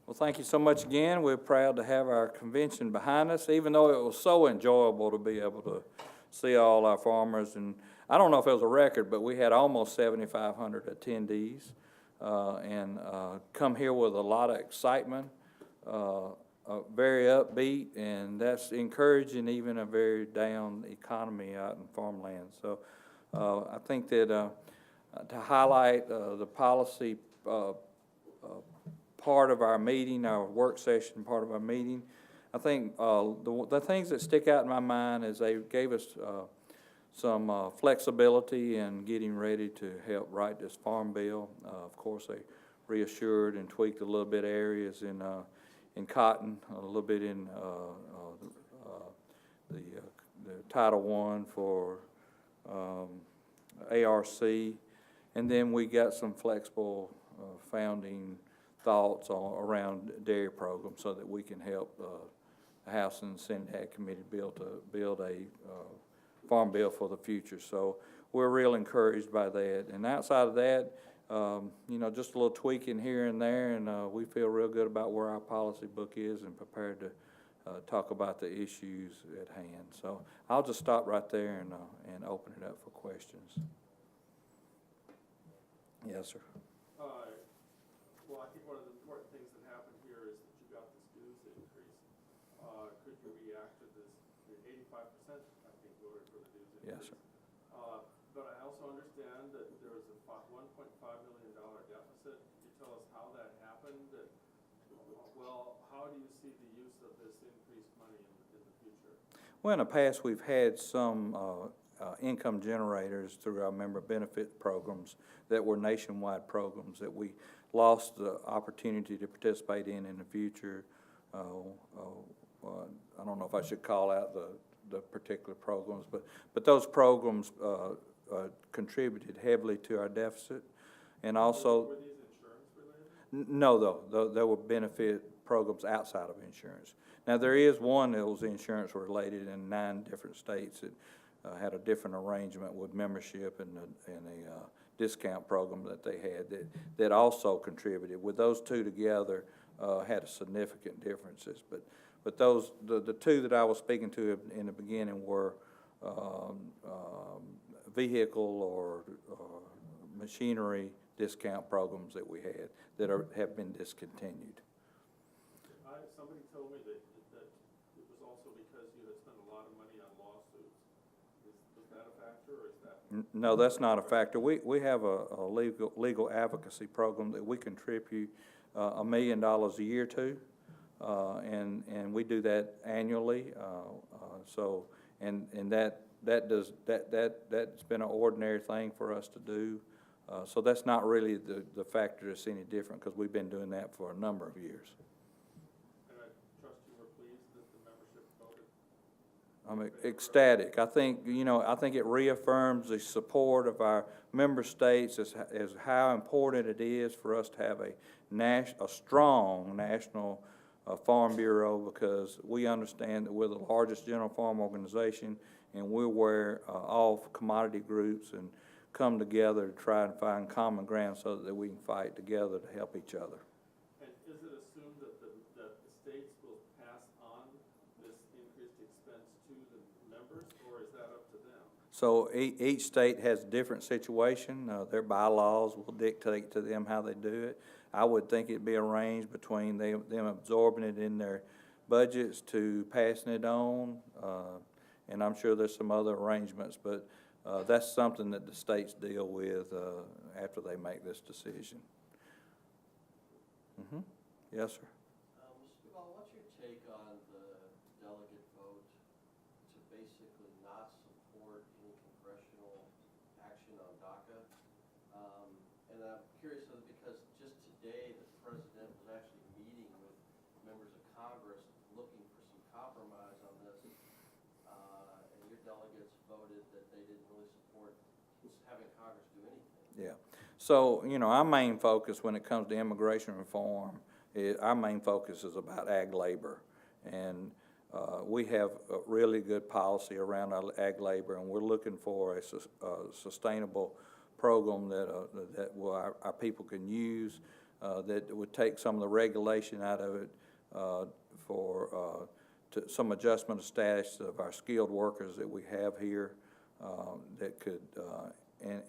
Well, thank you so much again. We're proud to have our convention behind us, even though it was so enjoyable to be able to see all our farmers. And I don't know if it was a record, but we had almost 7,500 attendees and come here with a lot of excitement, very upbeat, and that's encouraging even a very down economy out in farmland. So I think that to highlight the policy part of our meeting, our work session part of our meeting, I think the things that stick out in my mind is they gave us some flexibility in getting ready to help write this farm bill. Of course, they reassured and tweaked a little bit areas in cotton, a little bit in the Title I for ARC, and then we got some flexible founding thoughts around dairy programs so that we can help the House and Senate Ag Committee build a farm bill for the future. So we're real encouraged by that. And outside of that, you know, just a little tweaking here and there, and we feel real good about where our policy book is and prepared to talk about the issues at hand. So I'll just stop right there and open it up for questions. Yes, sir. Well, I think one of the important things that happened here is that you got this dues increase. Could you react to this? 85%, I think, voted for the dues increase. Yes, sir. But I also understand that there was a $1.5 million deficit. Could you tell us how that happened? Well, how do you see the use of this increased money in the future? Well, in the past, we've had some income generators through our member benefit programs that were nationwide programs that we lost the opportunity to participate in the future. I don't know if I should call out the particular programs, but those programs contributed heavily to our deficit. And also, were these insurance related? No, though there were benefit programs outside of insurance. Now there is one that was insurance related in 9 different states that had a different arrangement with membership and a discount program that they had that also contributed. With those two together, had significant differences. But those the two that I was speaking to in the beginning were vehicle or machinery discount programs that we had that have been discontinued. Somebody told me that it was also because you had spent a lot of money on lawsuits. Was that a factor, or is that? No, that's not a factor. We have a legal advocacy program that we contribute $1 million a year to, and we do that annually. So that's been an ordinary thing for us to do. So that's not really the factor that's any different, because we've been doing that for a number of years. And I trust you were pleased that the membership voted? I'm ecstatic. I think it reaffirms the support of our member states as how important it is for us to have a strong national farm bureau, because we understand that we're the largest general farm organization, and we're where all commodity groups and come together to try and find common ground so that we can fight together to help each other. And is it assumed that the states will pass on this increased expense to the members, or is that up to them? So each state has a different situation. Their bylaws will dictate to them how they do it. I would think it'd be arranged between them absorbing it in their budgets to passing it on, and I'm sure there's some other arrangements, but that's something that the states deal with after they make this decision. Mm-hmm. Yes, sir. Mr. Duvall, what's your take on the delegate vote to basically not support any congressional action on DACA? And I'm curious because just today the president was actually meeting with members of Congress looking for some compromise on this, and your delegates voted that they didn't really support having Congress do anything. Yeah. So, our main focus when it comes to immigration reform, our main focus is about ag labor. And we have a really good policy around our ag labor, and we're looking for a sustainable program that our people can use that would take some of the regulation out of it to some adjustment of status of our skilled workers that we have here that could,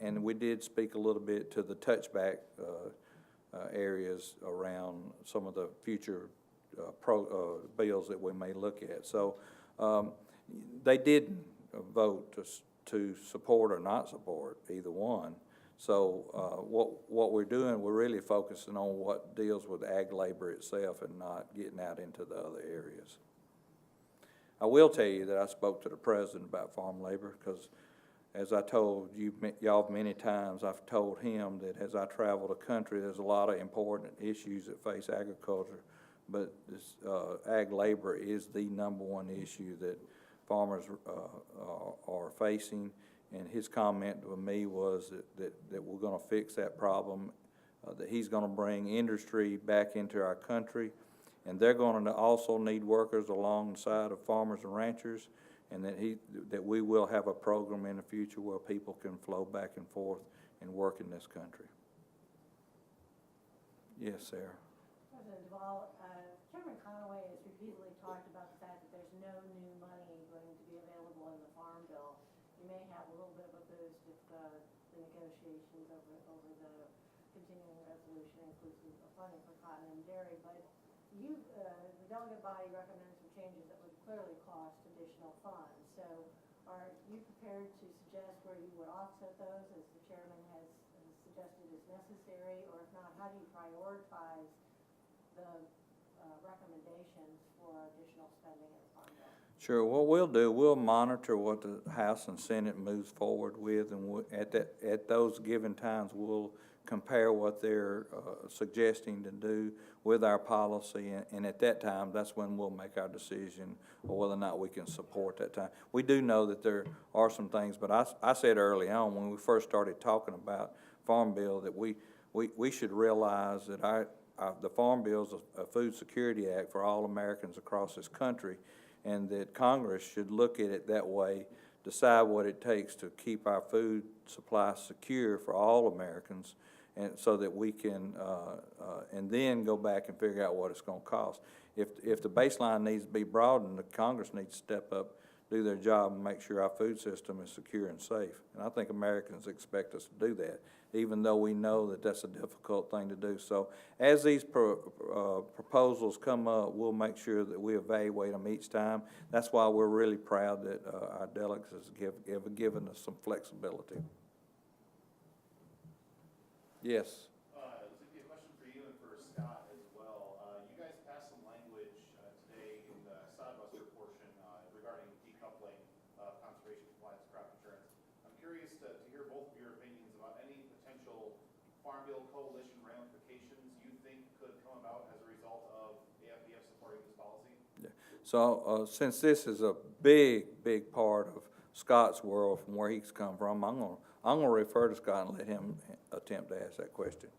and we did speak a little bit to the touchback areas around some of the future bills that we may look at. So they didn't vote to support or not support either one. So what we're doing, we're really focusing on what deals with ag labor itself and not getting out into the other areas. I will tell you that I spoke to the president about farm labor because, as I told y'all many times, I've told him that as I travel the country, there's a lot of important issues that face agriculture, but this ag labor is the #1 issue that farmers are facing. And his comment to me was that we're going to fix that problem, that he's going to bring industry back into our country, and they're going to also need workers alongside of farmers and ranchers, and that we will have a program in the future where people can flow back and forth and work in this country. Yes, Sarah. President Duvall, Chairman Conaway has repeatedly talked about the fact that there's no new money going to be available in the Farm Bill. You may have a little bit of a boost if the negotiations over the continuing resolution inclusive of funding for cotton and dairy, but the delegate body recommended some changes that would clearly cost additional funds. So are you prepared to suggest where you would offset those, as the chairman has suggested is necessary, or if not, how do you prioritize the recommendations for additional spending in the Farm Bill? Sure. What we'll do, we'll monitor what the House and Senate moves forward with, and at those given times, we'll compare what they're suggesting to do with our policy, and at that time, that's when we'll make our decision or whether or not we can support that time. We do know that there are some things, but I said early on when we first started talking about Farm Bill that we should realize that the Farm Bill is a Food Security Act for all Americans across this country, and that Congress should look at it that way, decide what it takes to keep our food supply secure for all Americans, and so that we can, and then go back and figure out what it's going to cost. If the baseline needs to be broadened, the Congress needs to step up, do their job, and make sure our food system is secure and safe. And I think Americans expect us to do that, even though we know that that's a difficult thing to do. So as these proposals come up, we'll make sure that we evaluate them each time. That's why we're really proud that our delegates have given us some flexibility. Yes. Zippy, a question for you and for Scott as well. You guys passed some language today in the sodbuster portion regarding decoupling conservation compliance crop insurance. I'm curious to hear both of your opinions about any potential Farm Bill coalition ramifications you think could come about as a result of AFBF supporting this policy. Yeah. So since this is a big part of Scott's world from where he's come from, I'm gonna refer to Scott and let him attempt to ask that question.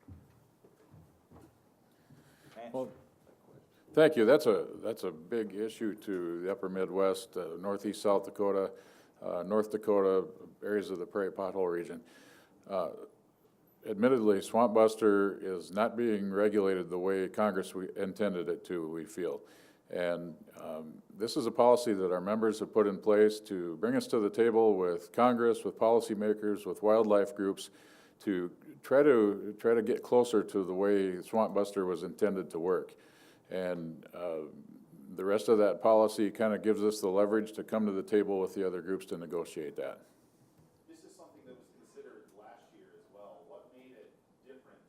Well, thank you. That's a big issue to the upper Midwest, Northeast South Dakota, North Dakota, areas of the Prairie Pothole region. Admittedly, Swamp Buster is not being regulated the way Congress intended it to, we feel. And this is a policy that our members have put in place to bring us to the table with Congress, with policymakers, with wildlife groups, to try to get closer to the way Swamp Buster was intended to work. And the rest of that policy kind of gives us the leverage to come to the table with the other groups to negotiate that. This is something that was considered last year as well. What made it different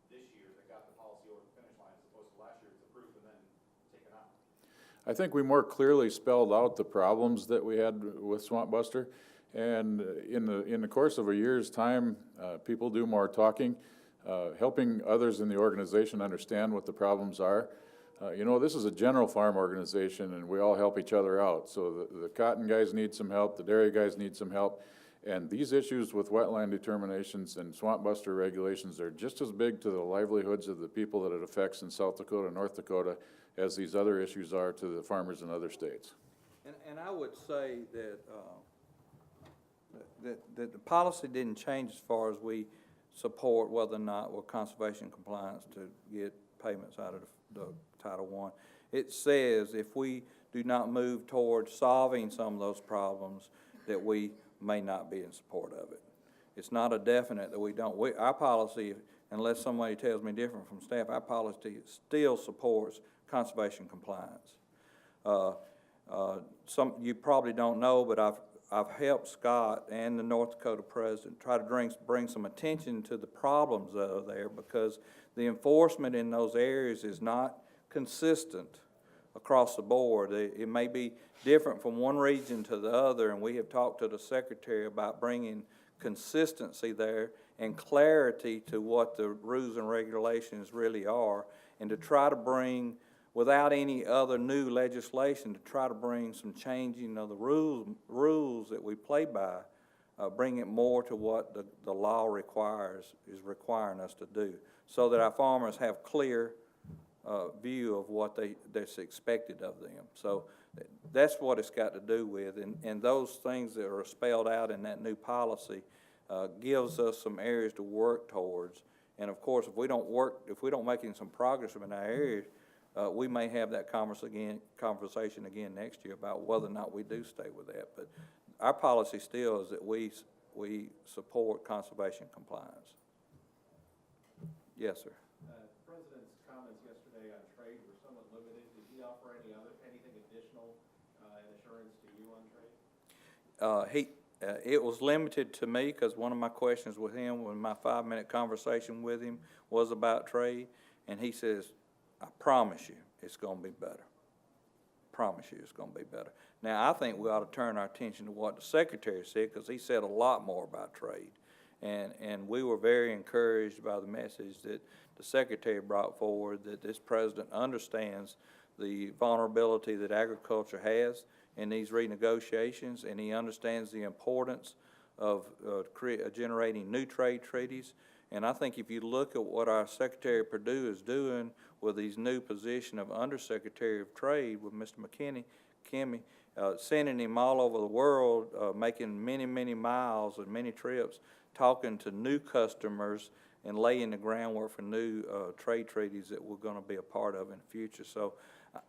this year that got the policy over the finish line as opposed to last year it was approved and then taken out? I think we more clearly spelled out the problems that we had with Swamp Buster. And in the course of a year's time, people do more talking, helping others in the organization understand what the problems are. You know, this is a general farm organization, and we all help each other out. So the cotton guys need some help, the dairy guys need some help, and these issues with wetland determinations and Swamp Buster regulations are just as big to the livelihoods of the people that it affects in South Dakota, North Dakota, as these other issues are to the farmers in other states. And I would say that that the policy didn't change as far as we support whether or not we're conservation compliance to get payments out of the Title I. It says if we do not move towards solving some of those problems, that we may not be in support of it. It's not a definite that we don't. Our policy, unless somebody tells me different from staff, our policy still supports conservation compliance. You probably don't know, but I've helped Scott and the North Dakota president try to bring some attention to the problems that are there, because the enforcement in those areas is not consistent across the board. It may be different from one region to the other, and we have talked to the secretary about bringing consistency there and clarity to what the rules and regulations really are, and to try to bring, without any other new legislation, to try to bring some changing of the rules that we play by, bring it more to what the law is requiring us to do, so that our farmers have clear view of what that's expected of them. So that's what it's got to do with, and those things that are spelled out in that new policy gives us some areas to work towards. And of course, if we don't make some progress in our areas, we may have that conversation again next year about whether or not we do stay with that. But our policy still is that we support conservation compliance. Yes, sir. The President's comments yesterday on trade were somewhat limited. Did he offer anything additional in assurance to you on trade? It was limited to me, because one of my questions with him, when my 5-minute conversation with him was about trade, and he says, I promise you it's going to be better. Promise you it's going to be better. Now, I think we ought to turn our attention to what the Secretary said, because he said a lot more about trade. And we were very encouraged by the message that the Secretary brought forward, that this President understands the vulnerability that agriculture has in these renegotiations, and he understands the importance of generating new trade treaties. And I think if you look at what our Secretary of Perdue is doing with his new position of Undersecretary of Trade with Mr. Kimmy, sending him all over the world, making many, many miles and many trips, talking to new customers and laying the groundwork for new trade treaties that we're going to be a part of in the future. So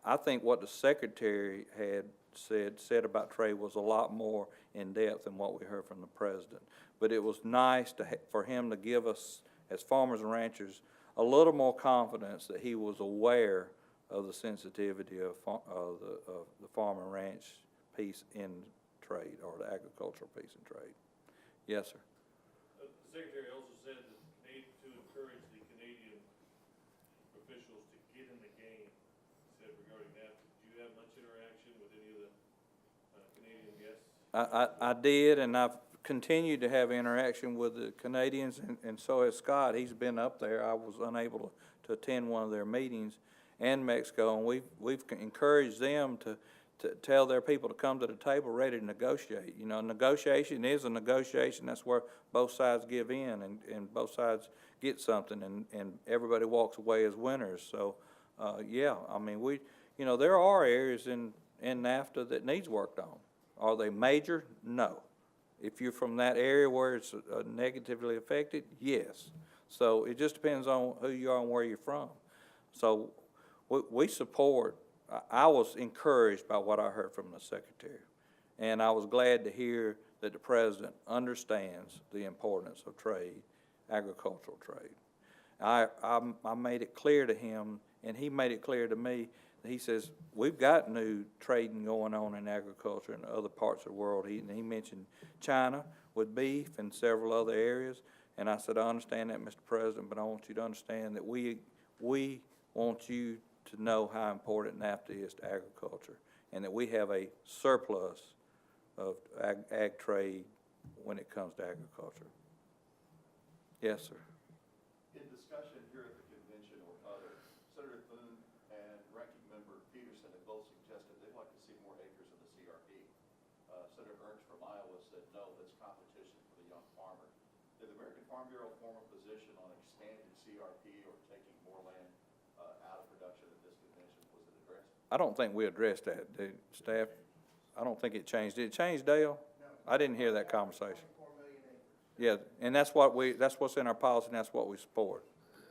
I think what the Secretary had said about trade was a lot more in depth than what we heard from the President. But it was nice for him to give us, as farmers and ranchers, a little more confidence that he was aware of the sensitivity of the farm and ranch piece in trade, or the agricultural piece in trade. Yes, sir. The Secretary also said that to encourage the Canadian officials to get in the game, he said regarding that. Do you have much interaction with any of the Canadian guests? I did, and I've continued to have interaction with the Canadians, and so has Scott. He's been up there. I was unable to attend one of their meetings, and Mexico, and we've encouraged them to tell their people to come to the table ready to negotiate. You know, negotiation is a negotiation. That's where both sides give in, and both sides get something, and everybody walks away as winners. So, yeah, I mean, there are areas in NAFTA that needs worked on. Are they major? No. If you're from that area where it's negatively affected, yes. So it just depends on who you are and where you're from. So we support. I was encouraged by what I heard from the Secretary, and I was glad to hear that the President understands the importance of trade, agricultural trade. I made it clear to him, and he made it clear to me. He says, we've got new trading going on in agriculture in other parts of the world. He mentioned China with beef and several other areas. And I said, I understand that, Mr. President, but I want you to understand that we want you to know how important NAFTA is to agriculture, and that we have a surplus of ag trade when it comes to agriculture. Yes, sir. In discussion here at the convention or other, Senator Thune and Ranking Member Peterson have both suggested they'd like to see more acres of the CRP. Senator Ernst from Iowa said no, that's competition for the young farmer. Did the American Farm Bureau form a position on expanding CRP or taking more land out of production at this convention? Was it addressed? I don't think we addressed that, the staff. I don't think it changed. Did it change, Dale? No. I didn't hear that conversation. 24 million acres. Yeah, and that's what's in our policy, and that's what we support.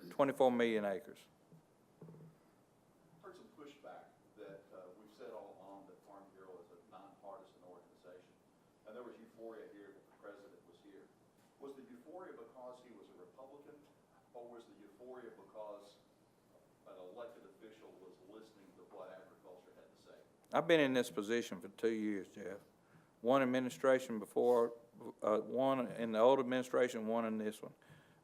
24 million acres. Heard some pushback that we've said all along that Farm Bureau is a nonpartisan organization. And there was euphoria here that the president was here. Was the euphoria because he was a Republican, or was the euphoria because an elected official was listening to what agriculture had to say? I've been in this position for 2 years, Jeff. One administration before, one in the old administration, one in this one.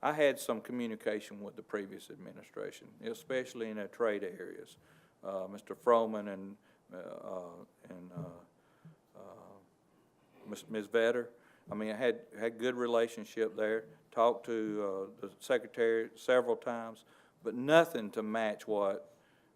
I had some communication with the previous administration, especially in the trade areas. Mr. Froman and Ms. Vetter. I mean, I had good relationship there. Talked to the secretary several times, but nothing to match where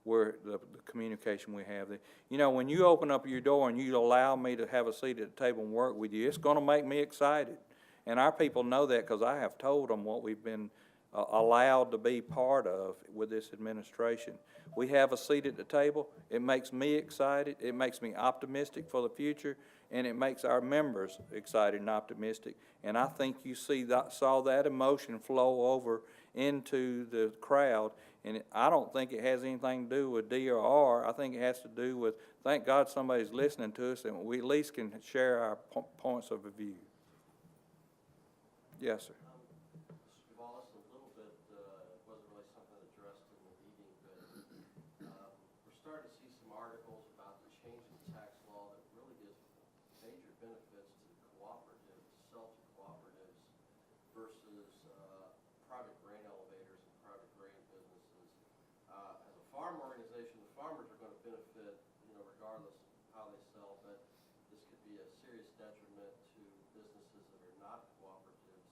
the communication we have there. You know, when you open up your door and you allow me to have a seat at the table and work with you, it's going to make me excited. And our people know that because I have told them what we've been allowed to be part of with this administration. We have a seat at the table. It makes me excited. It makes me optimistic for the future, and it makes our members excited and optimistic. And I think you saw that emotion flow over into the crowd. And I don't think it has anything to do with D or R. I think it has to do with, thank God somebody's listening to us, and we at least can share our points of view. Yes, sir. Mr. Duvall, this a little bit, wasn't really something addressed in the meeting, but we're starting to see some articles about the change in tax law that really gives major benefits to cooperatives, self-cooperatives versus private grain elevators and private grain businesses. As a farm organization, the farmers are going to benefit, regardless of how they sell, but this could be a serious detriment to businesses that are not cooperatives.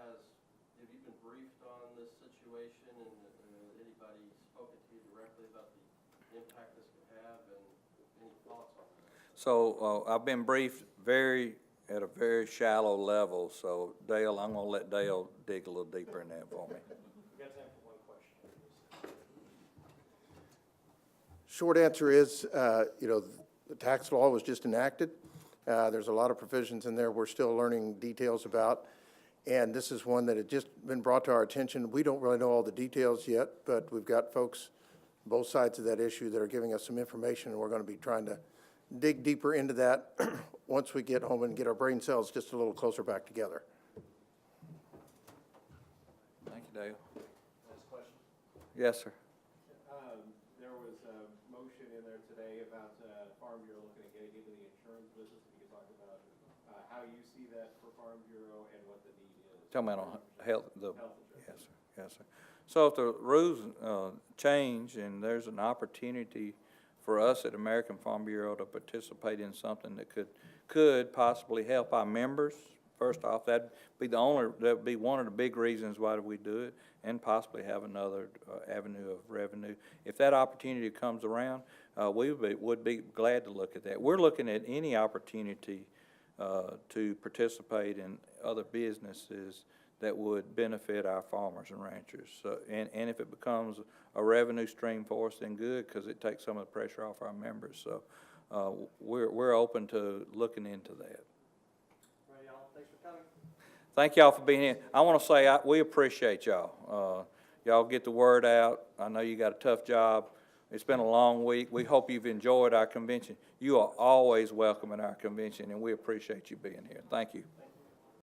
Have you been briefed on this situation, and anybody spoken to you directly about the impact this could have, and any thoughts on that? So I've been briefed at a very shallow level. So Dale, I'm going to let Dale dig a little deeper in that for me. We got time for one question. Short answer is, the tax law was just enacted. There's a lot of provisions in there we're still learning details about. And this is one that had just been brought to our attention. We don't really know all the details yet, but we've got folks both sides of that issue that are giving us some information, and we're going to be trying to dig deeper into that once we get home and get our brain cells just a little closer back together. Thank you, Dale. Last question. Yes, sir. There was a motion in there today about Farm Bureau looking at getting into the insurance business. If you could talk about how you see that for Farm Bureau and what the need is. Talking about on health insurance. Yes, sir. Yes, sir. So if the rules change and there's an opportunity for us at American Farm Bureau to participate in something that could possibly help our members, first off, that'd be one of the big reasons why we do it, and possibly have another avenue of revenue. If that opportunity comes around, we would be glad to look at that. We're looking at any opportunity to participate in other businesses that would benefit our farmers and ranchers. So, and if it becomes a revenue stream for us, then good, because it takes some of the pressure off our members. So we're open to looking into that. All right, y'all. Thanks for coming. Thank y'all for being here. I want to say we appreciate y'all. Y'all get the word out. I know you got a tough job. It's been a long week. We hope you've enjoyed our convention. You are always welcome at our convention, and we appreciate you being here. Thank you.